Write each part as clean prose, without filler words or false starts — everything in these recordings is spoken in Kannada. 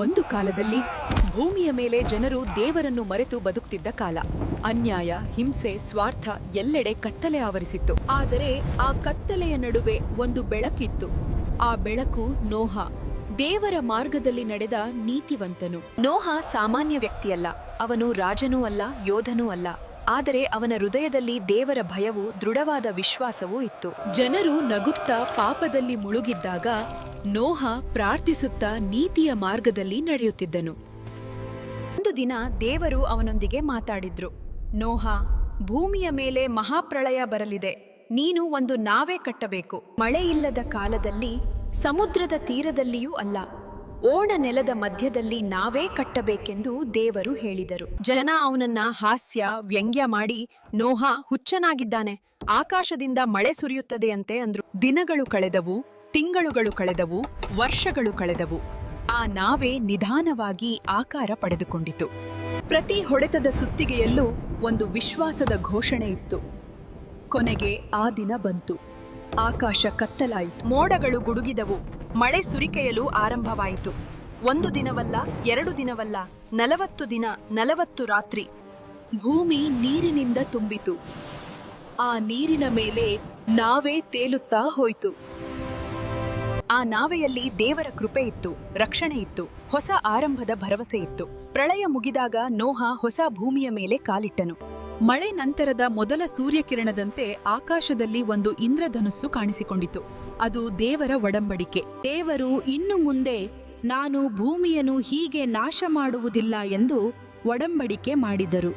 ಒಂದು ಕಾಲದಲ್ಲಿ ಭೂಮಿಯ ಮೇಲೆ ಜನರು ದೇವರನ್ನು ಮರೆತು ಬದುಕ್ತಿದ್ದ ಕಾಲ. ಅನ್ಯಾಯ, ಹಿಂಸೆ, ಸ್ವಾರ್ಥ ಎಲ್ಲೆಡೆ ಕತ್ತಲೆ ಆವರಿಸಿತ್ತು. ಆದರೆ ಆ ಕತ್ತಲೆಯ ನಡುವೆ ಒಂದು ಬೆಳಕಿತ್ತು. ಆ ಬೆಳಕು ನೋಹ, ದೇವರ ಮಾರ್ಗದಲ್ಲಿ ನಡೆದ ನೀತಿವಂತನು. ನೋಹ ಸಾಮಾನ್ಯ ವ್ಯಕ್ತಿಯಲ್ಲ. ಅವನು ರಾಜನೂ ಅಲ್ಲ, ಯೋಧನೂ ಅಲ್ಲ. ಆದರೆ ಅವನ ಹೃದಯದಲ್ಲಿ ದೇವರ ಭಯವೂ ದೃಢವಾದ ವಿಶ್ವಾಸವೂ ಇತ್ತು. ಜನರು ನಗುತ್ತಾ ಪಾಪದಲ್ಲಿ ಮುಳುಗಿದ್ದಾಗ ನೋಹ ಪ್ರಾರ್ಥಿಸುತ್ತಾ ನೀತಿಯ ಮಾರ್ಗದಲ್ಲಿ ನಡೆಯುತ್ತಿದ್ದನು. ಒಂದು ದಿನ ದೇವರು ಅವನೊಂದಿಗೆ ಮಾತಾಡಿದ್ರು. ನೋಹ, ಭೂಮಿಯ ಮೇಲೆ ಮಹಾಪ್ರಳಯ ಬರಲಿದೆ. ನೀನು ಒಂದು ನಾವೆ ಕಟ್ಟಬೇಕು. ಮಳೆಯಿಲ್ಲದ ಕಾಲದಲ್ಲಿ ಸಮುದ್ರದ ತೀರದಲ್ಲಿಯೂ ಅಲ್ಲ, ಓಣ ನೆಲದ ಮಧ್ಯದಲ್ಲಿ ನಾವೇ ಕಟ್ಟಬೇಕೆಂದು ದೇವರು ಹೇಳಿದರು. ಜನ ಅವನನ್ನ ಹಾಸ್ಯ ವ್ಯಂಗ್ಯ ಮಾಡಿ, ನೋಹ ಹುಚ್ಚನಾಗಿದ್ದಾನೆ, ಆಕಾಶದಿಂದ ಮಳೆ ಸುರಿಯುತ್ತದೆಯಂತೆ ಅಂದ್ರು. ದಿನಗಳು ಕಳೆದವು, ತಿಂಗಳುಗಳು ಕಳೆದವು, ವರ್ಷಗಳು ಕಳೆದವು. ಆ ನಾವೆ ನಿಧಾನವಾಗಿ ಆಕಾರ ಪಡೆದುಕೊಂಡಿತು. ಪ್ರತಿ ಹೊಡೆತದ ಸುತ್ತಿಗೆಯಲ್ಲೂ ಒಂದು ವಿಶ್ವಾಸದ ಘೋಷಣೆ ಇತ್ತು. ಕೊನೆಗೆ ಆ ದಿನ ಬಂತು. ಆಕಾಶ ಕತ್ತಲಾಯಿತು, ಮೋಡಗಳು ಗುಡುಗಿದವು, ಮಳೆ ಸುರಿಕೆಯಲು ಆರಂಭವಾಯಿತು. ಒಂದು ದಿನವಲ್ಲ, 2 ದಿನವಲ್ಲ, 40 ದಿನ, 40 ರಾತ್ರಿ. ಭೂಮಿ ನೀರಿನಿಂದ ತುಂಬಿತು. ಆ ನೀರಿನ ಮೇಲೆ ನಾವೆ ತೇಲುತ್ತಾ ಹೋಯಿತು. ಆ ನಾವೆಯಲ್ಲಿ ದೇವರ ಕೃಪೆ ಇತ್ತು, ರಕ್ಷಣೆ ಇತ್ತು, ಹೊಸ ಆರಂಭದ ಭರವಸೆ ಇತ್ತು. ಪ್ರಳಯ ಮುಗಿದಾಗ ನೋಹ ಹೊಸ ಭೂಮಿಯ ಮೇಲೆ ಕಾಲಿಟ್ಟನು. ಮಳೆ ನಂತರದ ಮೊದಲ ಸೂರ್ಯಕಿರಣದಂತೆ ಆಕಾಶದಲ್ಲಿ ಒಂದು ಇಂದ್ರಧನುಸ್ಸು ಕಾಣಿಸಿಕೊಂಡಿತು. ಅದು ದೇವರ ಒಡಂಬಡಿಕೆ. ದೇವರು ಇನ್ನು ಮುಂದೆ ನಾನು ಭೂಮಿಯನ್ನು ಹೀಗೆ ನಾಶ ಮಾಡುವುದಿಲ್ಲ ಎಂದು ಒಡಂಬಡಿಕೆ ಮಾಡಿದರು.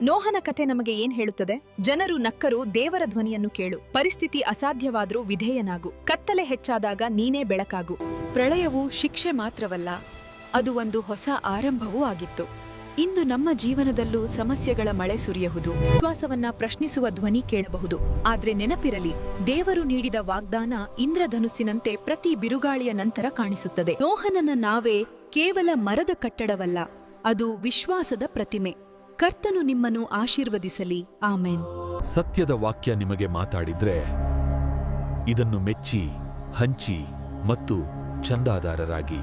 ನೋಹನ ಕಥೆ ನಮಗೆ ಏನ್ ಹೇಳುತ್ತದೆ? ಜನರು ನಕ್ಕರು, ದೇವರ ಧ್ವನಿಯನ್ನು ಕೇಳು. ಪರಿಸ್ಥಿತಿ ಅಸಾಧ್ಯವಾದ್ರೂ ವಿಧೇಯನಾಗು. ಕತ್ತಲೆ ಹೆಚ್ಚಾದಾಗ ನೀನೇ ಬೆಳಕಾಗು. ಪ್ರಳಯವು ಶಿಕ್ಷೆ ಮಾತ್ರವಲ್ಲ, ಅದು ಒಂದು ಹೊಸ ಆರಂಭವೂ ಆಗಿತ್ತು. ಇಂದು ನಮ್ಮ ಜೀವನದಲ್ಲೂ ಸಮಸ್ಯೆಗಳ ಮಳೆ ಸುರಿಯಬಹುದು. ವಿಶ್ವಾಸವನ್ನ ಪ್ರಶ್ನಿಸುವ ಧ್ವನಿ ಕೇಳಬಹುದು. ಆದ್ರೆ ನೆನಪಿರಲಿ, ದೇವರು ನೀಡಿದ ವಾಗ್ದಾನ ಇಂದ್ರಧನುಸ್ಸಿನಂತೆ ಪ್ರತಿ ಬಿರುಗಾಳಿಯ ನಂತರ ಕಾಣಿಸುತ್ತದೆ. ನೋಹನನ ನಾವೇ ಕೇವಲ ಮರದ ಕಟ್ಟಡವಲ್ಲ, ಅದು ವಿಶ್ವಾಸದ ಪ್ರತಿಮೆ. ಕರ್ತನು ನಿಮ್ಮನ್ನು ಆಶೀರ್ವದಿಸಲಿ. ಆಮೆನ್. ಸತ್ಯದ ವಾಕ್ಯ ನಿಮಗೆ ಮಾತಾಡಿದ್ರೆ ಇದನ್ನು ಮೆಚ್ಚಿ, ಹಂಚಿ ಮತ್ತು ಚಂದಾದಾರರಾಗಿ